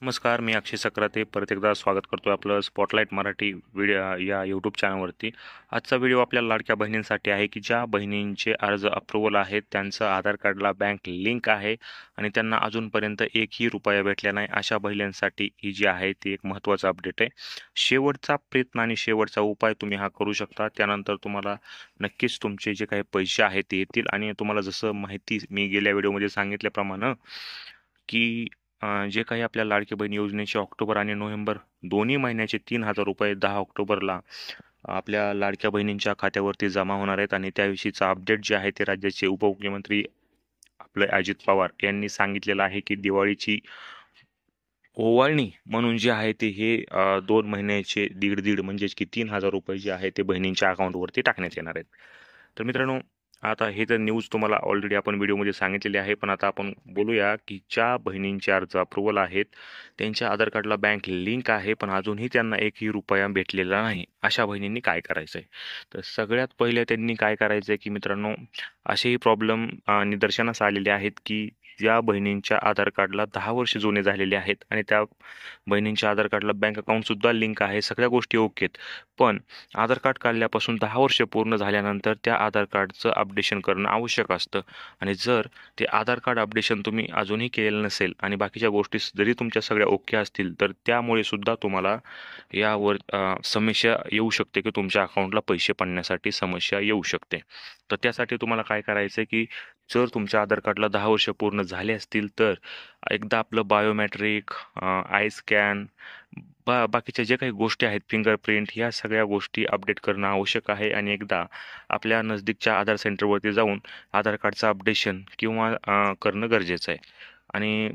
नमस्कार, मी अक्षय सक्राते परत एकदा स्वागत करतो आपलं स्पॉटलाईट मराठी व्हिडिओ या यूट्यूब चॅनलवरती. आजचा व्हिडिओ आपल्या लाडक्या बहिणींसाठी आहे की ज्या बहिणींचे अर्ज अप्रूव्हल आहेत, त्यांचं आधार कार्डला बँक लिंक आहे आणि त्यांना अजूनपर्यंत एकही रुपया भेटला नाही. अशा महिलांसाठी ही जी आहे ती एक महत्त्वाचा अपडेट आहे. शेवटचा प्रयत्न आणि शेवटचा उपाय तुम्ही हा करू शकता. त्यानंतर तुम्हाला नक्कीच तुमचे जे काही पैसे आहेत ते येतील. आणि तुम्हाला जसं माहिती मी गेल्या व्हिडिओमध्ये सांगितल्याप्रमाणे की जे काही आपल्या लाडकी बहीण योजनेचे ऑक्टोबर आणि नोव्हेंबर दोन्ही महिन्याचे 3,000 रुपये 10 ऑक्टोबरला आपल्या लाडक्या बहिणींच्या खात्यावरती जमा होणार आहेत. आणि त्याविषयीचा अपडेट जे आहे ते राज्याचे उपमुख्यमंत्री आपले अजित पवार यांनी सांगितलेलं आहे की दिवाळीची ओवाळणी म्हणून जे आहे ते हे 2 महिन्याचे दीड म्हणजेच की 3,000 रुपये जे आहे ते बहिणींच्या अकाउंटवरती टाकण्यात येणार आहेत. तर मित्रांनो, आता हे तर न्यूज तुम्हाला ऑलरेडी आपण व्हिडिओमध्ये सांगितलेली आहे, पण आता आपण बोलूया की ज्या बहिणींचे अर्ज अप्रूव्हल आहेत, त्यांच्या आधार कार्डला बँक लिंक आहे पण अजूनही त्यांना एकही रुपया भेटलेला नाही. अशा बहिणींनी काय करायचं आहे? तर सगळ्यात पहिले त्यांनी काय करायचं आहे की मित्रांनो, असेही प्रॉब्लेम निदर्शनास आलेले आहेत की ज्या बहिणींच्या आधार कार्डला 10 वर्ष जुने झालेले आहेत आणि त्या बहिणींच्या आधार कार्डला बँक अकाउंटसुद्धा लिंक आहे, सगळ्या गोष्टी ओके आहेत, पण आधार कार्ड काढल्यापासून 10 वर्ष पूर्ण झाल्यानंतर त्या आधार कार्डचं अपडेशन करणं आवश्यक असतं. आणि जर ते आधार कार्ड अपडेशन तुम्ही अजूनही केलेलं नसेल आणि बाकीच्या गोष्टी जरी तुमच्या सगळ्या ओके असतील, तर त्यामुळे सुद्धा तुम्हाला यावर समस्या येऊ शकते की तुमच्या अकाउंटला पैसे पडण्यासाठी समस्या येऊ शकते. तर त्यासाठी तुम्हाला काय करायचं आहे की जर तुमच्या आधार कार्डला 10 वर्ष पूर्ण झाले असतील, तर एकदा आपलं बायोमॅट्रिक, आय स्कॅन, बाकीच्या जे काही गोष्टी आहेत, फिंगरप्रिंट, ह्या सगळ्या गोष्टी अपडेट करणं आवश्यक आहे. आणि एकदा आपल्या नजदीकच्या आधार सेंटरवरती जाऊन आधार कार्डचं अपडेशन किंवा करणं गरजेचं आहे. आणि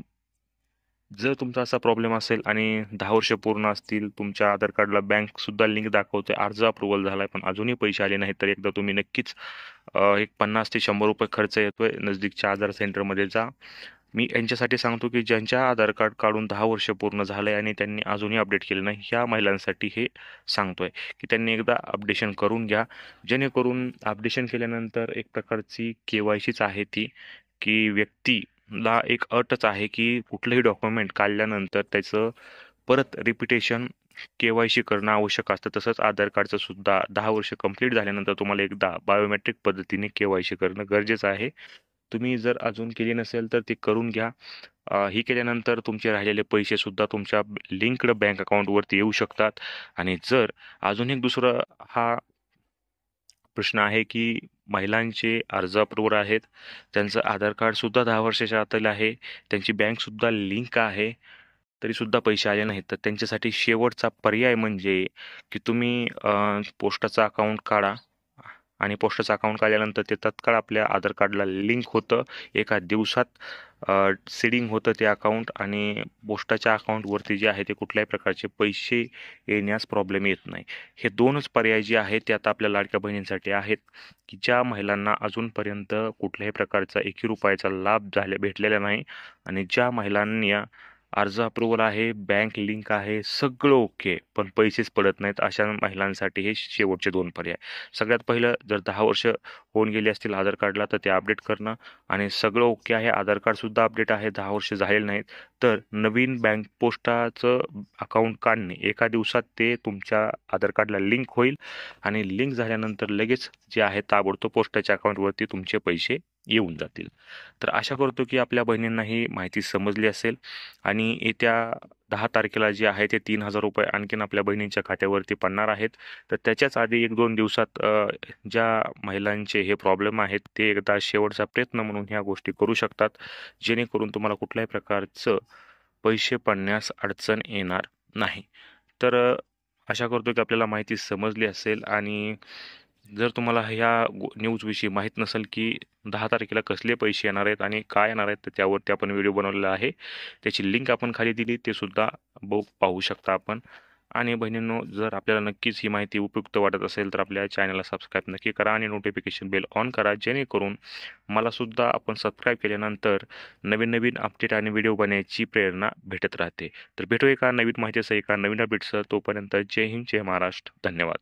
जर तुमचा असा प्रॉब्लेम असेल आणि 10 वर्ष पूर्ण असतील, तुमच्या आधार कार्डला बँकसुद्धा लिंक दाखवते, अर्ज अप्रूव्हल झाला आहे पण अजूनही पैसे आले नाहीत, तर एकदा तुम्ही नक्कीच एक 50 ते 100 रुपये खर्च येतोय, नजदीकच्या आधार सेंटरमध्ये जा. मी यांच्यासाठी सांगतो की ज्यांच्या आधार कार्ड काढून 10 वर्ष पूर्ण झालंय आणि त्यांनी अजूनही अपडेट केलं नाही, ह्या महिलांसाठी हे सांगतोय की त्यांनी एकदा अपडेशन करून घ्या. जेणेकरून अपडेशन केल्यानंतर एक प्रकारची केवायसीच आहे ती, की व्यक्तीला एक अटच आहे की कुठलंही डॉक्युमेंट काढल्यानंतर त्याचं परत रिपिटेशन केवायसी करणं आवश्यक असतं. तसंच आधार कार्डचं सुद्धा 10 वर्ष कंप्लीट झाल्यानंतर तुम्हाला एकदा बायोमेट्रिक पद्धतीने केवायसी करणं गरजेचं आहे. तुम्ही जर अजून केली नसेल तर ते करून घ्या. ही केल्यानंतर तुमचे राहिलेले पैसे सुद्धा तुमच्या लिंक्ड बँक अकाउंटवरती येऊ शकतात. आणि जर अजून एक दुसरा हा प्रश्न आहे की महिलांचे अर्ज अप्रूव्हर आहेत, त्यांचं आधार कार्डसुद्धा 10 वर्षाच्या आतील आहे, त्यांची बँकसुद्धा लिंक आहे, तरीसुद्धा पैसे आले नाहीत, तर त्यांच्यासाठी शेवटचा पर्याय म्हणजे की तुम्ही पोस्टाचं अकाउंट काढा. आणि पोस्टाचं अकाउंट काढल्यानंतर ते तत्काळ आपल्या आधार कार्डला लिंक होतं. एका दिवसात सीडिंग होतं ते अकाउंट. आणि पोस्टाच्या अकाउंटवरती जे आहे ते कुठल्याही प्रकारचे पैसे येण्यास प्रॉब्लेम येत नाही. हे 2च पर्याय जे आहेत ते आता आपल्या लाडक्या बहिणींसाठी आहेत की ज्या महिलांना अजूनपर्यंत कुठल्याही प्रकारचा एकही रुपयाचा लाभ भेटलेला नाही. आणि ज्या महिलांनी अर्ज अप्रूव्हल आहे, बँक लिंक आहे, सगळं ओके, पण पैसेच पडत नाहीत, अशा महिलांसाठी हे शेवटचे 2 पर्याय. सगळ्यात पहिलं, जर 10 वर्ष होऊन गेले असतील आधार कार्डला तर ते अपडेट करणं. आणि सगळं ओके आहे, आधार कार्डसुद्धा अपडेट आहे, 10 वर्ष झालेले नाहीत, तर नवीन बँक पोस्टाचं अकाउंट काढणे. एका दिवसात ते तुमच्या आधार कार्डला लिंक होईल आणि लिंक झाल्यानंतर लगेच जे आहे ताबडतोब पोस्टाच्या अकाउंटवरती तुमचे पैसे येऊन जातील. तर आशा करतो की आपल्या बहिणींना ही माहिती समजली असेल. आणि येत्या 10 तारखेला जे आहे ते 3,000 रुपये आणखीन आपल्या बहिणींच्या खात्यावरती पडणार आहेत. तर त्याच्याच आधी 1-2 दिवसात ज्या महिलांचे हे प्रॉब्लेम आहेत ते एकदा शेवटचा प्रयत्न म्हणून ह्या गोष्टी करू शकतात, जेणेकरून तुम्हाला कुठल्याही प्रकारचं पैसे पडण्यास अडचण येणार नाही. तर आशा करतो की आपल्याला माहिती समजली असेल. आणि जर तुम्हाला ह्या न्यूजविषयी माहीत नसेल की 10 तारखेला कसले पैसे येणार आहेत आणि काय येणार आहेत, तर त्यावरती आपण व्हिडिओ बनवलेला आहे. त्याची लिंक आपण खाली दिली, ते सुद्धा पाहू शकता आपण. आणि बहिणींनो, जर आपल्याला नक्कीच ही माहिती उपयुक्त वाटत असेल तर आपल्या चॅनलला सबस्क्राईब नक्की करा आणि नोटिफिकेशन बेल ऑन करा, जेणेकरून मला सुद्धा आपण सबस्क्राईब केल्यानंतर नवीन नवीन अपडेट आणि व्हिडिओ बनवायची प्रेरणा भेटत राहते. तर भेटू एका नवीन माहितीसह एका नवीन अपडेटसह. तोपर्यंत जय हिंद, जय महाराष्ट्र, धन्यवाद.